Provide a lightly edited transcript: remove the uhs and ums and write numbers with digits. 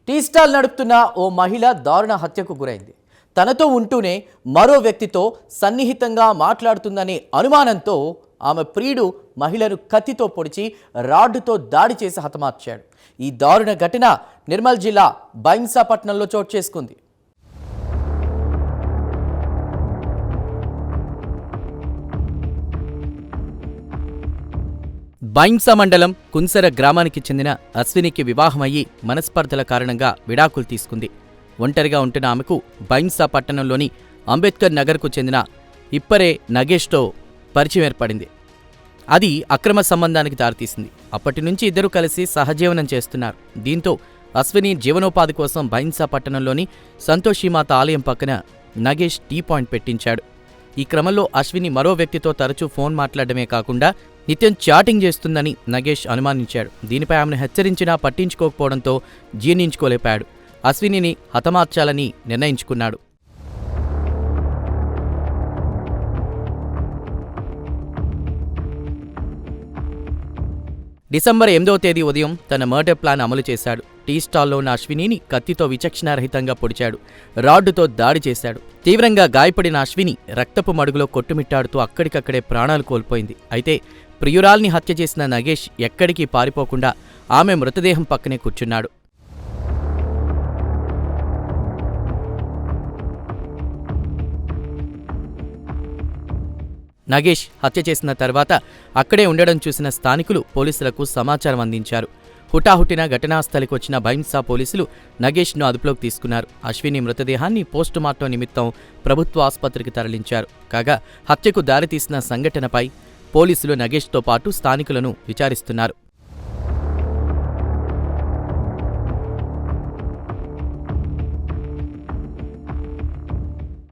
Tea stall నడుపుతున్న ఓ మహిళ దారుణ హత్యకు గురైంది. తనతో ఉంటూనే మరో వ్యక్తితో సన్నిహితంగా మాట్లాడుతుందనే అనుమానంతో ఆమె ప్రియుడు మహిళను కత్తితో పొడిచి రాడ్డుతో దాడి చేసి హతమార్చాడు. ఈ దారుణ ఘటన నిర్మల్ జిల్లా బైంసాపట్నంలో చోటు చేసుకుంది. బైంసా మండలం కుంసర గ్రామానికి చెందిన అశ్వినికి వివాహమయ్యి మనస్పర్ధల కారణంగా విడాకులు తీసుకుంది. ఒంటరిగా ఉంటున్న ఆమెకు బైంసా పట్టణంలోని అంబేద్కర్ నగర్కు చెందిన ఇప్పరే నగేష్తో పరిచయం ఏర్పడింది. అది అక్రమ సంబంధానికి దారితీసింది. అప్పటి నుంచి ఇద్దరు కలిసి సహజీవనం చేస్తున్నారు. దీంతో అశ్విని జీవనోపాధి కోసం బైంసా పట్టణంలోని సంతోషిమాత ఆలయం పక్కన నగేష్ టీ పాయింట్ పెట్టించాడు. ఈ క్రమంలో అశ్విని మరో వ్యక్తితో తరచూ ఫోన్ మాట్లాడమే కాకుండా నిత్యం చాటింగ్ చేస్తుందని నగేష్ అనుమానించాడు. దీనిపై ఆమెను హెచ్చరించినా పట్టించుకోకపోవడంతో జీర్ణించుకోలేపాడు. అశ్వినిని హతమార్చాలని నిర్ణయించుకున్నాడు. డిసెంబర్ 8వ తేదీ ఉదయం తన మర్డర్ ప్లాన్ అమలు చేశాడు. టీ స్టాల్లో ఉన్న అశ్వినిని కత్తితో విచక్షణారహితంగా పొడిచాడు. రాడ్డుతో దాడి చేశాడు. తీవ్రంగా గాయపడిన అశ్విని రక్తపు మడుగులో కొట్టుమిట్టాడుతూ అక్కడికక్కడే ప్రాణాలు కోల్పోయింది. అయితే ప్రియురాల్ని హత్య చేసిన నగేష్ ఎక్కడికి పారిపోకుండా ఆమె మృతదేహం పక్కనే కూర్చున్నాడు. నగేష్ హత్య చేసిన తర్వాత అక్కడే ఉండడం చూసిన స్థానికులు పోలీసులకు సమాచారం అందించారు. హుటాహుటిన ఘటనాస్థలికి వచ్చిన బైంసా పోలీసులు నగేష్ను అదుపులోకి తీసుకున్నారు. అశ్విని మృతదేహాన్ని పోస్టుమార్టం నిమిత్తం ప్రభుత్వ ఆసుపత్రికి తరలించారు. కాగా హత్యకు దారితీసిన సంఘటనపై పోలీసులు నగేష్తో పాటు స్థానికులను విచారిస్తున్నారు.